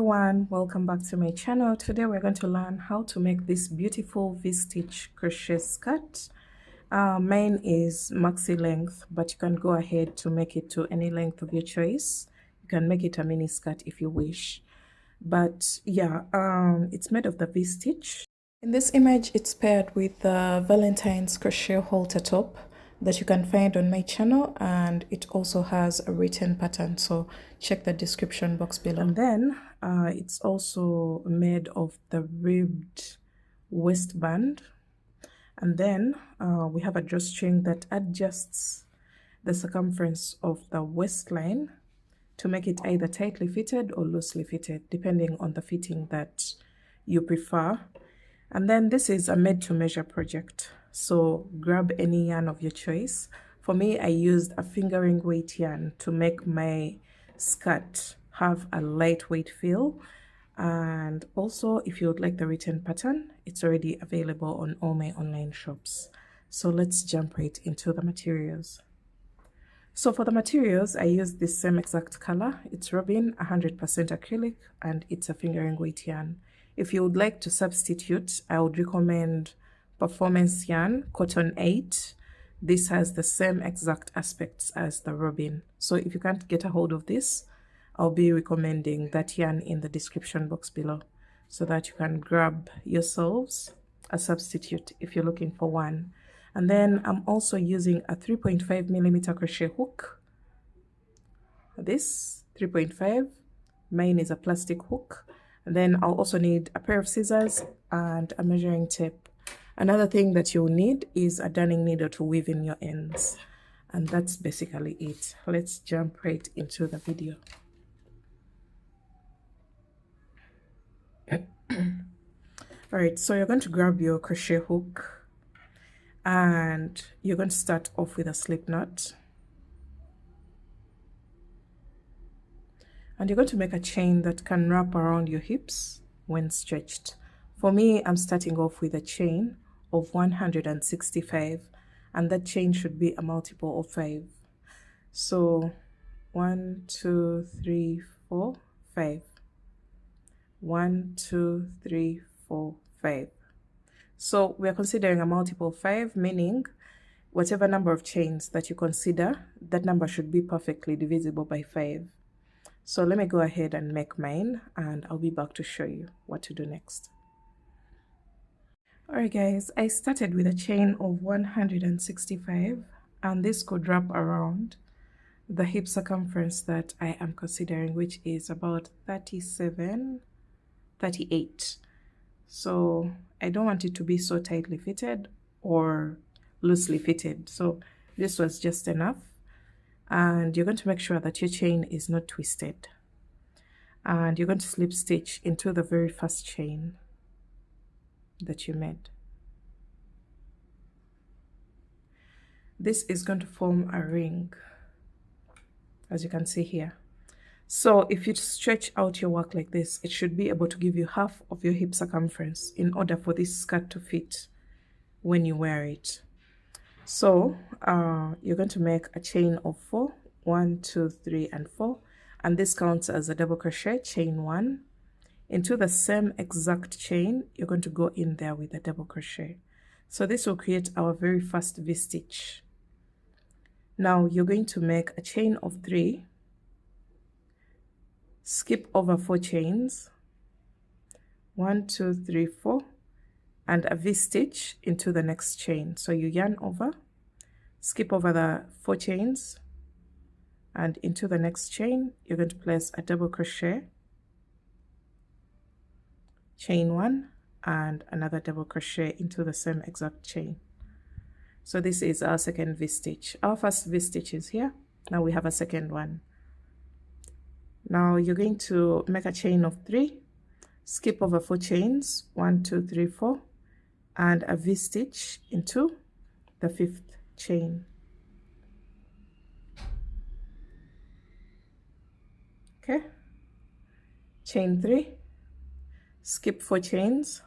everyone, welcome back to my channel. Today we're going to learn how to make this beautiful V-stitch crochet skirt. Mine is maxi length, but you can go ahead to make it to any length of your choice. You can make it a mini skirt if you wish, but yeah, it's made of the V-stitch. In this image, it's paired with the Valentine's crochet halter top that you can find on my channel, and it also has a written pattern, so check the description box below. And then it's also made of the ribbed waistband, and then we have a drawstring that adjusts the circumference of the waistline to make it either tightly fitted or loosely fitted, depending on the fitting that you prefer. And then this is a made to measure project, so grab any yarn of your choice. For me, I used a fingering weight yarn to make my skirt have a lightweight feel. And also, if you would like the written pattern, it's already available on all my online shops. So let's jump right into the materials. So for the materials, I used this same exact color. It's Robin 100% acrylic, and it's a fingering weight yarn. If you would like to substitute, I would recommend Performance Yarn Cotton 8. This has the same exact aspects as the Robin. So if you can't get a hold of this, I'll be recommending that yarn in the description box below, so that you can grab yourselves a substitute if you're looking for one. And then I'm also using a 3.5mm crochet hook. This 3.5, mine is a plastic hook. And then I'll also need a pair of scissors and a measuring tape. Another thing that you'll need is a darning needle to weave in your ends. And that's basically it. Let's jump right into the video. Alright, so you're going to grab your crochet hook and you're going to start off with a slip knot. And you're going to make a chain that can wrap around your hips when stretched. For me, I'm starting off with a chain of 165, and that chain should be a multiple of 5. So 1, 2, 3, 4, 5. 1, 2, 3, 4, 5. So we're considering a multiple 5, meaning whatever number of chains that you consider, that number should be perfectly divisible by 5. So let me go ahead and make mine, and I'll be back to show you what to do next. Alright guys, I started with a chain of 165, and this could wrap around the hip circumference that I am considering, which is about 37, 38. So I don't want it to be so tightly fitted or loosely fitted, so this was just enough. And you're going to make sure that your chain is not twisted, and you're going to slip stitch into the very first chain that you made. This is going to form a ring, as you can see here. So if you stretch out your work like this, it should be able to give you half of your hip circumference in order for this skirt to fit when you wear it. So you're going to make a chain of 4, 1, 2, 3, and 4, and this counts as a double crochet, chain 1. Into the same exact chain, you're going to go in there with a double crochet. So this will create our very first V-stitch. Now you're going to make a chain of 3, skip over 4 chains, 1, 2, 3, 4, and a V-stitch into the next chain. So you yarn over, skip over the 4 chains, and into the next chain you're going to place a double crochet, chain 1, and another double crochet into the same exact chain. So this is our second V-stitch. Our first V-stitch is here. Now we have a second one. Now you're going to make a chain of 3, skip over 4 chains, 1, 2, 3, 4, and a V-stitch into the 5th chain. Okay, chain 3, skip 4 chains,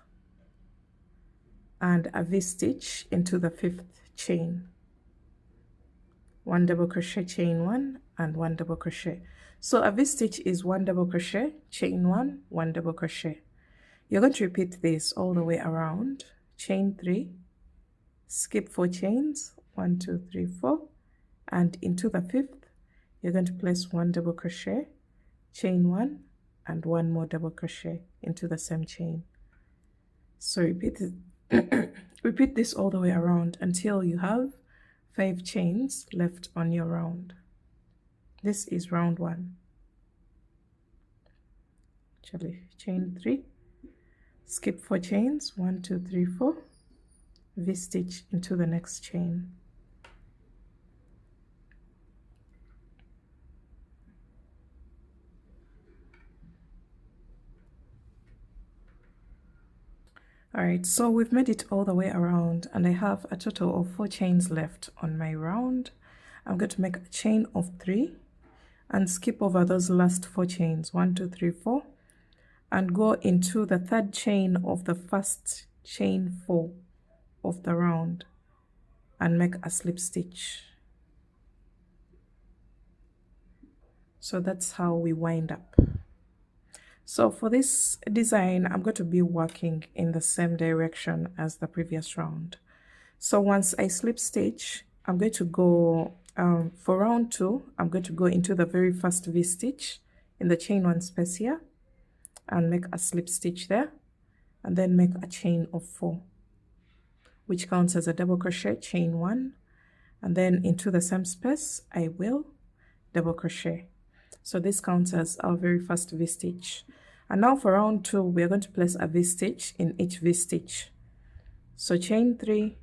and a V-stitch into the 5th chain. 1 double crochet, chain 1, and 1 double crochet. So a V-stitch is 1 double crochet, chain 1, 1 double crochet. You're going to repeat this all the way around, chain 3, skip 4 chains, 1 2 3 4, and into the 5th you're going to place 1 double crochet, chain 1, and 1 more double crochet into the same chain. So repeat it, repeat this all the way around until you have 5 chains left on your round. This is round 1. Actually, chain 3, skip 4 chains, 1 2 3 4, V-stitch into the next chain. Alright, so we've made it all the way around and I have a total of 4 chains left on my round. I'm going to make a chain of 3 and skip over those last 4 chains, 1 2 3 4, and go into the 3rd chain of the first chain 4 of the round and make a slip stitch. So that's how we wind up. So for this design, I'm going to be working in the same direction as the previous round. So once I slip stitch, I'm going to go, for round 2, I'm going to go into the very first V-stitch in the chain 1 space here and make a slip stitch there, and then make a chain of 4, which counts as a double crochet, chain 1, and then into the same space, I will double crochet. So this counts as our very first V-stitch. And now for round 2, we are going to place a V-stitch in each V-stitch. So chain 3,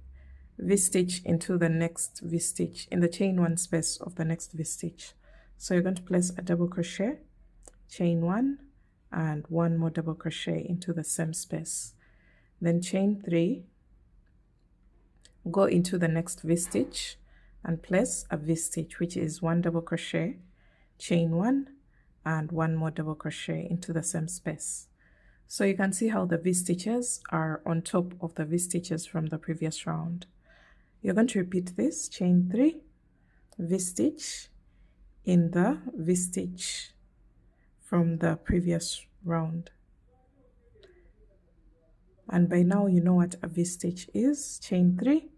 V-stitch into the next V-stitch in the chain 1 space of the next V-stitch. So you're going to place a double crochet, chain 1, and 1 more double crochet into the same space. Then chain 3, go into the next V-stitch and place a V-stitch, which is 1 double crochet, chain 1, and 1 more double crochet into the same space. So you can see how the V-stitches are on top of the V-stitches from the previous round. You're going to repeat this, chain 3, V-stitch in the V-stitch from the previous round. And by now you know what a V-stitch is. Chain 3,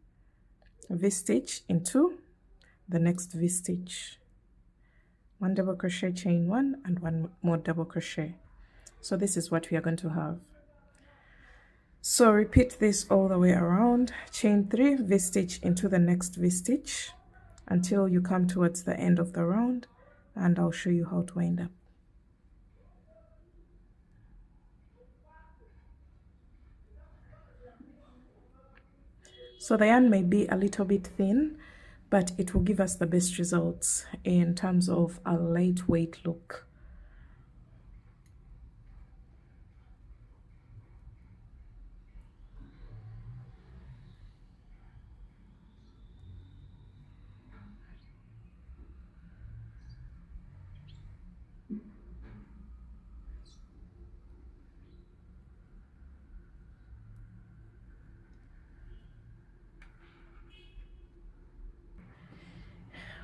V-stitch into the next V-stitch. 1 double crochet, chain 1, and 1 more double crochet. So this is what we are going to have. So repeat this all the way around, chain 3, V-stitch into the next V-stitch until you come towards the end of the round, and I'll show you how to wind up. So the yarn may be a little bit thin, but it will give us the best results in terms of a lightweight look.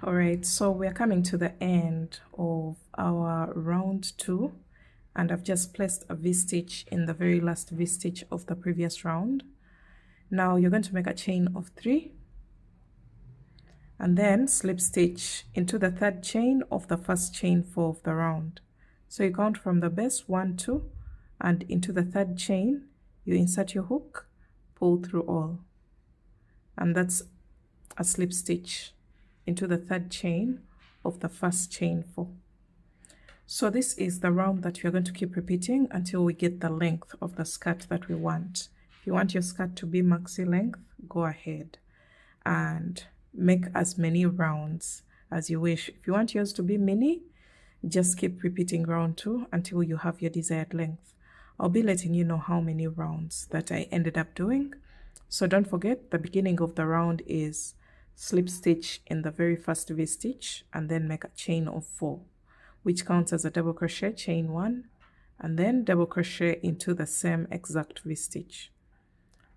Alright, so we're coming to the end of our round 2, and I've just placed a V-stitch in the very last V-stitch of the previous round. Now you're going to make a chain of 3 and then slip stitch into the 3rd chain of the first chain 4 of the round. So you count from the base 1 2, and into the 3rd chain you insert your hook, pull through all, and that's a slip stitch into the 3rd chain of the first chain 4. So this is the round that you're going to keep repeating until we get the length of the skirt that we want. If you want your skirt to be maxi length, go ahead and make as many rounds as you wish. If you want yours to be mini, just keep repeating round 2 until you have your desired length. I'll be letting you know how many rounds that I ended up doing. So don't forget, the beginning of the round is slip stitch in the very first V-stitch and then make a chain of 4, which counts as a double crochet, chain 1, and then double crochet into the same exact V-stitch.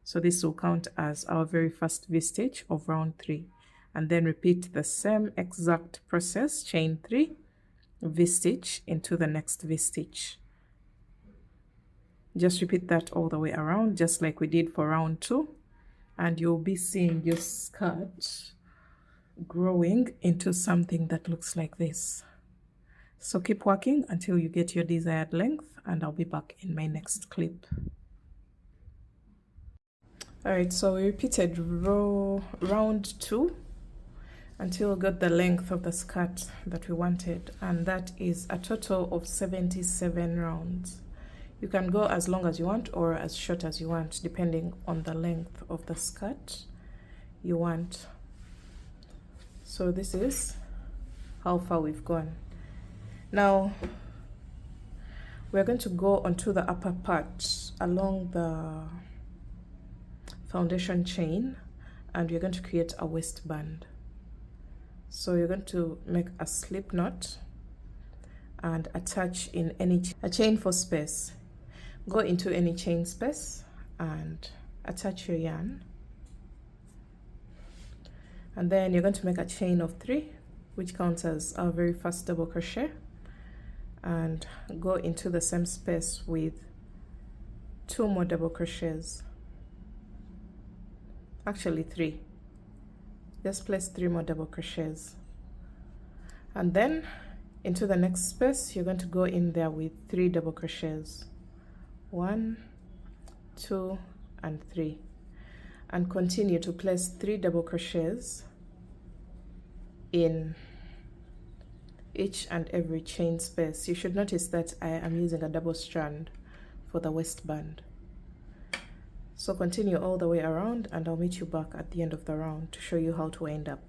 So this will count as our very first V-stitch of round 3, and then repeat the same exact process, chain 3, V-stitch into the next V-stitch. Just repeat that all the way around, just like we did for round 2, and you'll be seeing your skirt growing into something that looks like this. So keep working until you get your desired length, and I'll be back in my next clip. Alright, so we repeated round 2 until we got the length of the skirt that we wanted, and that is a total of 77 rounds. You can go as long as you want or as short as you want, depending on the length of the skirt you want. So this is how far we've gone. Now we're going to go onto the upper part along the foundation chain, and we're going to create a waistband. So you're going to make a slip knot and attach in a chain for space. Go into any chain space and attach your yarn, and then you're going to make a chain of 3, which counts as our very first double crochet, and go into the same space with 2 more double crochets. Actually 3. Just place 3 more double crochets, and then into the next space you're going to go in there with 3 double crochets. 1, 2, and 3, and continue to place 3 double crochets in each and every chain space. You should notice that I am using a double strand for the waistband. So continue all the way around, and I'll meet you back at the end of the round to show you how to end up.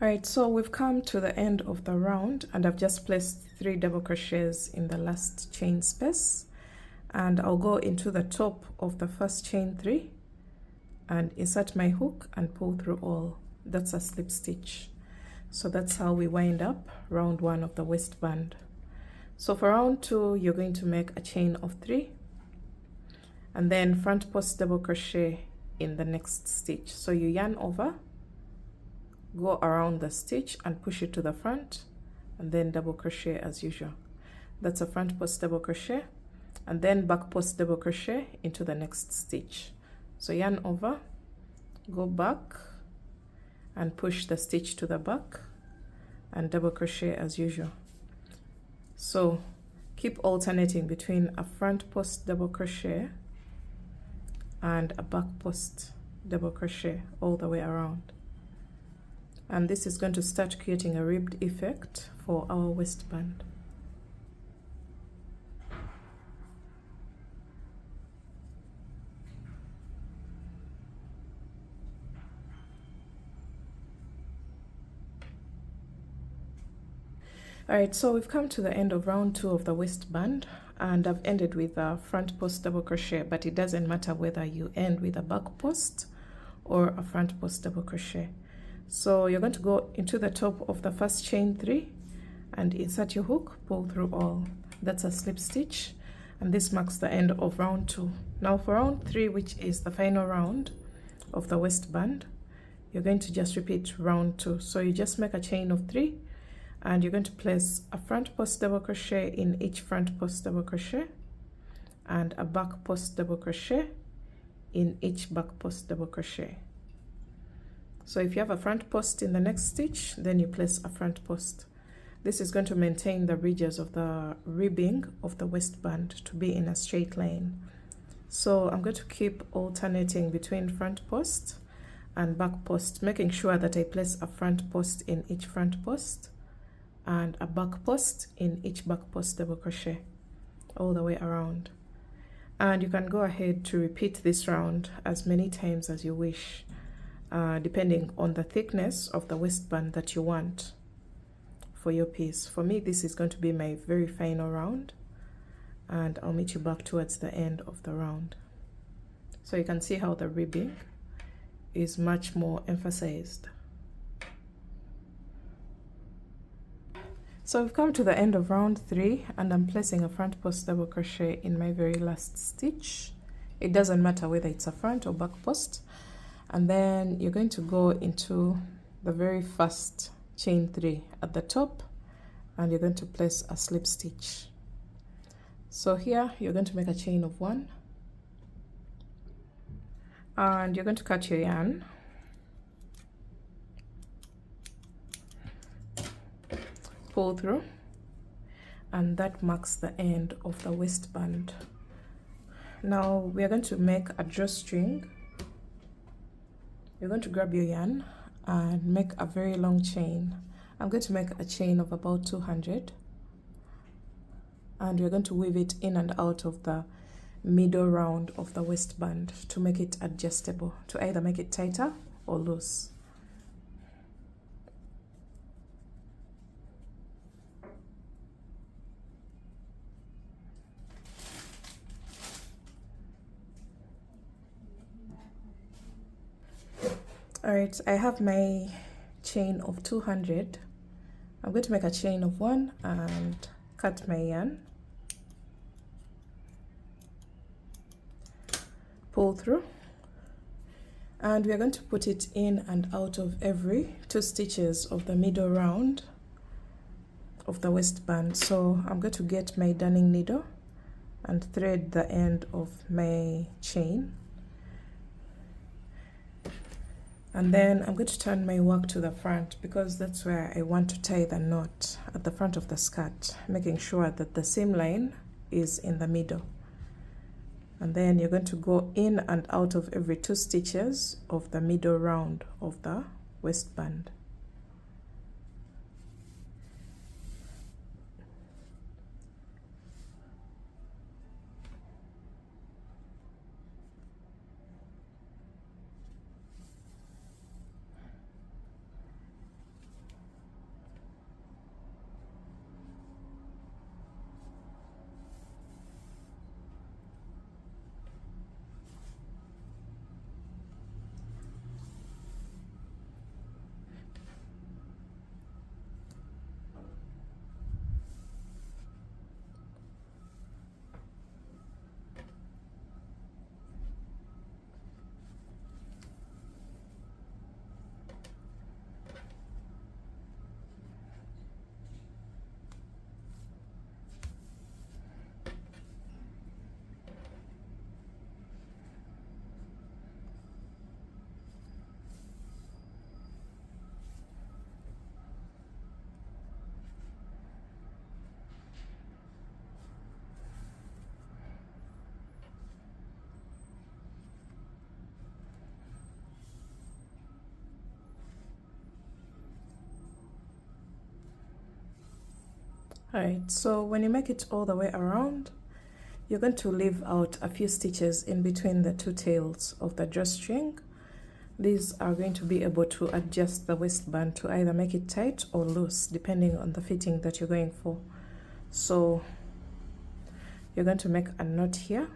Alright, so we've come to the end of the round, and I've just placed 3 double crochets in the last chain space, and I'll go into the top of the first chain 3 and insert my hook and pull through all. That's a slip stitch. So that's how we wind up round 1 of the waistband. So for round 2 you're going to make a chain of 3 and then front post double crochet in the next stitch. So you yarn over, go around the stitch and push it to the front, and then double crochet as usual. That's a front post double crochet, and then back post double crochet into the next stitch. So yarn over, go back and push the stitch to the back and double crochet as usual. So keep alternating between a front post double crochet and a back post double crochet all the way around. And this is going to start creating a ribbed effect for our waistband. Alright, so we've come to the end of round 2 of the waistband, and I've ended with a front post double crochet, but it doesn't matter whether you end with a back post or a front post double crochet. So you're going to go into the top of the first chain 3 and insert your hook, pull through all. That's a slip stitch, and this marks the end of round 2. Now for round 3, which is the final round of the waistband, you're going to just repeat round 2. So you just make a chain of 3 and you're going to place a front post double crochet in each front post double crochet and a back post double crochet in each back post double crochet. So if you have a front post in the next stitch, then you place a front post. This is going to maintain the ridges of the ribbing of the waistband to be in a straight line. So I'm going to keep alternating between front post and back post, making sure that I place a front post in each front post and a back post in each back post double crochet all the way around. And you can go ahead to repeat this round as many times as you wish, depending on the thickness of the waistband that you want for your piece. For me, this is going to be my very final round, and I'll meet you back towards the end of the round. So you can see how the ribbing is much more emphasized. So we've come to the end of round 3 and I'm placing a front post double crochet in my very last stitch. It doesn't matter whether it's a front or back post. And then you're going to go into the very first chain 3 at the top and you're going to place a slip stitch. So here you're going to make a chain of 1 and you're going to cut your yarn. Pull through, and that marks the end of the waistband. Now we are going to make a drawstring. You're going to grab your yarn and make a very long chain. I'm going to make a chain of about 200 and we're going to weave it in and out of the middle round of the waistband to make it adjustable, to either make it tighter or loose. Alright, I have my chain of 200. I'm going to make a chain of 1 and cut my yarn. Pull through. And we are going to put it in and out of every 2 stitches of the middle round of the waistband. So I'm going to get my darning needle and thread the end of my chain. And then I'm going to turn my work to the front because that's where I want to tie the knot, at the front of the skirt, making sure that the seam line is in the middle. And then you're going to go in and out of every 2 stitches of the middle round of the waistband. Alright, so when you make it all the way around, you're going to leave out a few stitches in between the 2 tails of the drawstring. These are going to be able to adjust the waistband to either make it tight or loose, depending on the fitting that you're going for. So you're going to make a knot here.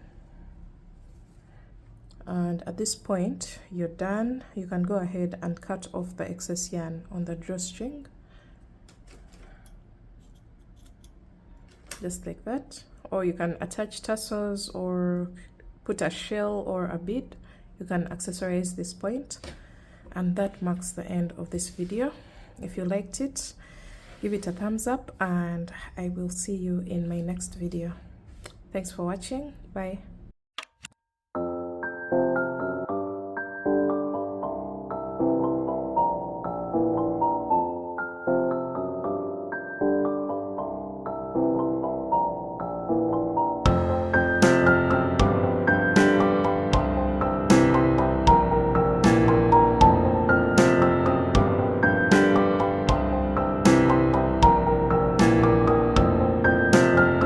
And at this point, you're done. You can go ahead and cut off the excess yarn on the drawstring. Just like that, or you can attach tassels or put a shell or a bead. You can accessorize this point, and that marks the end of this video. If you liked it, give it a thumbs up and I will see you in my next video. Thanks for watching. Bye.